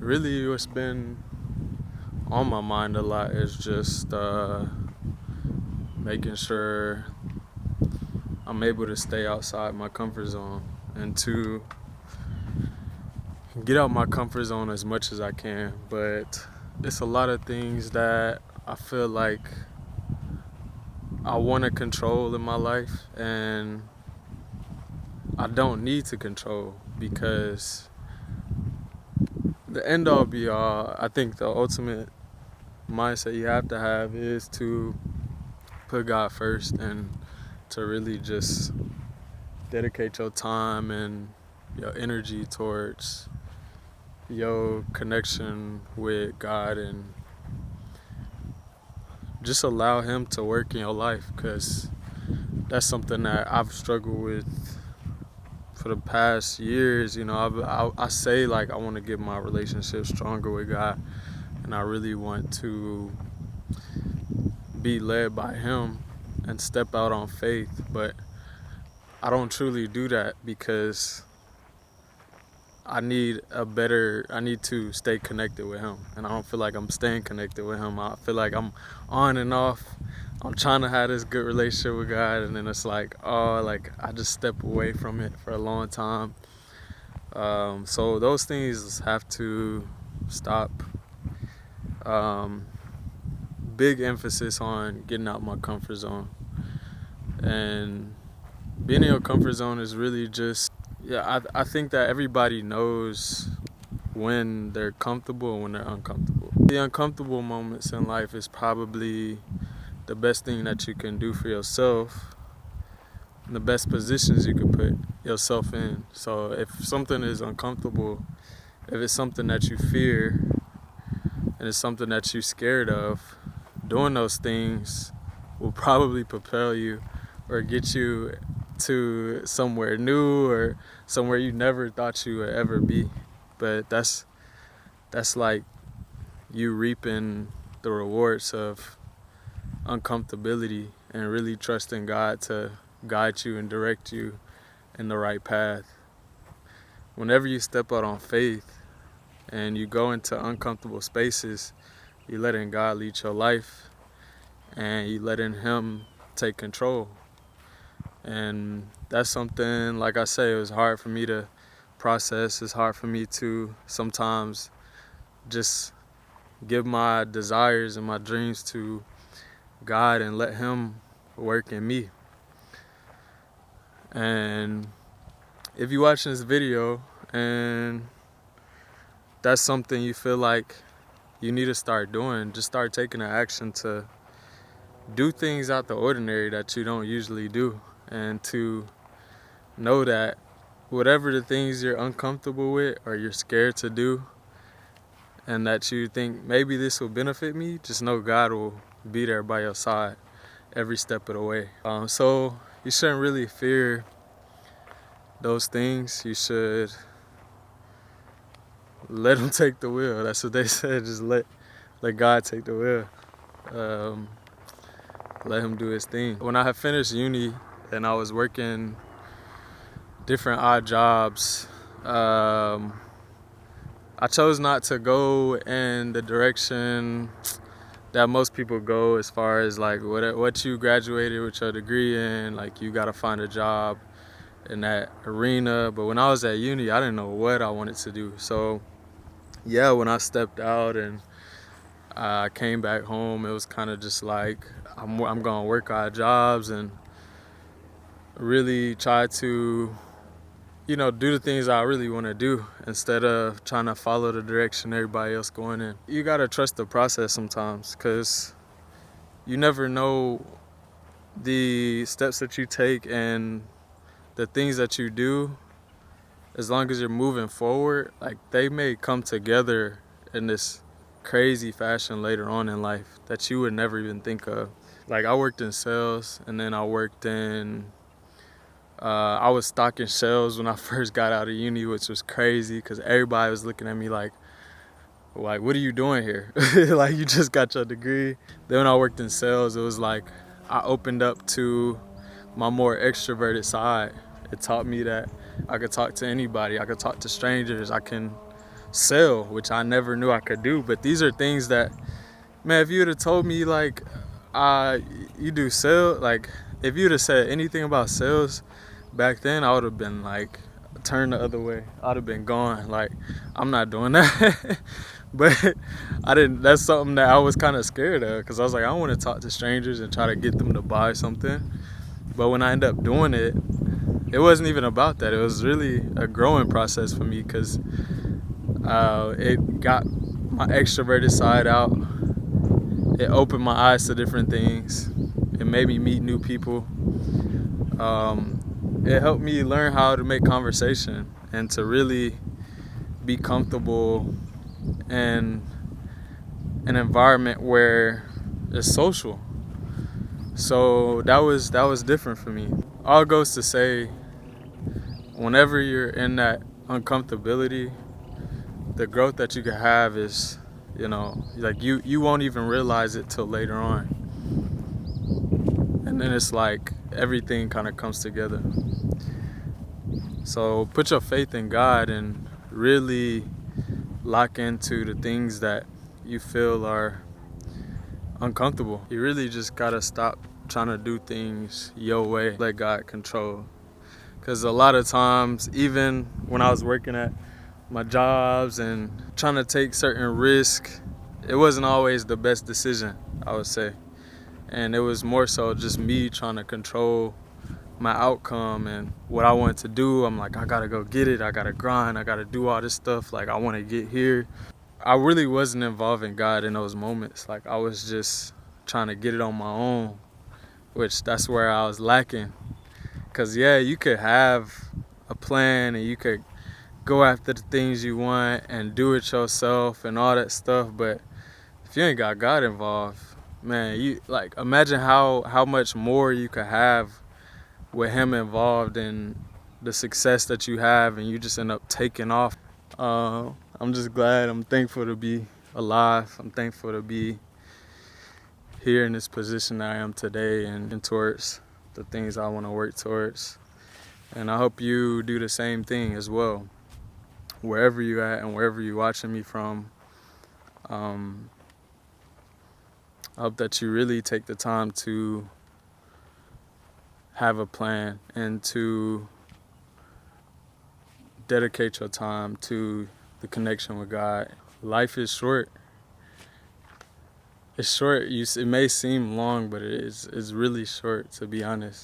Really, what's been on my mind a lot is just making sure I'm able to stay outside my comfort zone and to get out my comfort zone as much as I can. But it's a lot of things that I feel like I want to control in my life, and I don't need to control because the end all be all, I think the ultimate mindset you have to have is to put God first and to really just dedicate your time and your energy towards your connection with God and just allow Him to work in your life, because that's something that I've struggled with for the past years. I say like I want to get my relationship stronger with God, and I really want to be led by Him and step out on faith, but I don't truly do that because I need to stay connected with Him, and I don't feel like I'm staying connected with Him. I feel like I'm on and off. I'm trying to have this good relationship with God, and then it's like, I just step away from it for a long time. So those things have to stop. Big emphasis on getting out my comfort zone, and being in your comfort zone is really just, I think that everybody knows when they're comfortable and when they're uncomfortable. The uncomfortable moments in life is probably the best thing that you can do for yourself, the best positions you can put yourself in. So if something is uncomfortable, if it's something that you fear and it's something that you're scared of, doing those things will probably propel you or get you to somewhere new or somewhere you never thought you would ever be. But that's like you reaping the rewards of uncomfortability and really trusting God to guide you and direct you in the right path. Whenever you step out on faith and you go into uncomfortable spaces, you're letting God lead your life and you're letting Him take control. And that's something, like I say, it was hard for me to process. It's hard for me to sometimes just give my desires and my dreams to God and let Him work in me. And if you're watching this video and that's something you feel like you need to start doing, just start taking the action to do things out the ordinary that you don't usually do, and to know that whatever the things you're uncomfortable with or you're scared to do and that you think maybe this will benefit me, just know God will be there by your side every step of the way. So you shouldn't really fear those things. You should let Him take the wheel. That's what they said. Just let God take the wheel. Let Him do His thing. When I had finished uni and I was working different odd jobs, I chose not to go in the direction that most people go, as far as like what you graduated with your degree in. Like, you gotta find a job in that arena. But when I was at uni, I didn't know what I wanted to do. So yeah, when I stepped out and I came back home, it was kind of just like, I'm gonna work odd jobs and really try to, do the things I really want to do instead of trying to follow the direction everybody else going in. You gotta trust the process sometimes, because you never know the steps that you take and the things that you do. As long as you're moving forward, like, they may come together in this crazy fashion later on in life that you would never even think of. Like, I worked in sales, and then I was stocking shelves when I first got out of uni, which was crazy because everybody was looking at me like, what are you doing here? Like, you just got your degree. Then when I worked in sales, it was like I opened up to my more extroverted side. It taught me that I could talk to anybody. I could talk to strangers. I can sell, which I never knew I could do. But these are things that, man, if you would have told me like, uh, you do sales, like if you'd have said anything about sales back then, I would have been like turned the other way. I'd have been gone. Like, I'm not doing that. But I didn't. That's something that I was kind of scared of, because I was like, I don't want to talk to strangers and try to get them to buy something. But when I ended up doing it, it wasn't even about that. It was really a growing process for me, because it got my extroverted side out. It opened my eyes to different things. It made me meet new people. It helped me learn how to make conversation and to really be comfortable in an environment where it's social. So that was different for me. All goes to say, whenever you're in that uncomfortability, the growth that you can have is, like you won't even realize it till later on. And then it's like everything kind of comes together. So put your faith in God and really lock into the things that you feel are uncomfortable. You really just gotta stop trying to do things your way. Let God control. Because a lot of times, even when I was working at my jobs and trying to take certain risks, it wasn't always the best decision, I would say. And it was more so just me trying to control my outcome and what I wanted to do. I'm like, I gotta go get it. I gotta grind. I gotta do all this stuff. Like, I want to get here. I really wasn't involving God in those moments. Like, I was just trying to get it on my own, which that's where I was lacking. Because, yeah, you could have a plan and you could go after the things you want and do it yourself and all that stuff. But if you ain't got God involved, man, you like, imagine how much more you could have with Him involved in the success that you have, and you just end up taking off. I'm just glad. I'm thankful to be alive. I'm thankful to be here in this position that I am today, and towards the things I want to work towards. And I hope you do the same thing as well, wherever you're at and wherever you're watching me from. I hope that you really take the time to have a plan and to dedicate your time to the connection with God. Life is short. It's short. It may seem long, but it's really short, to be honest.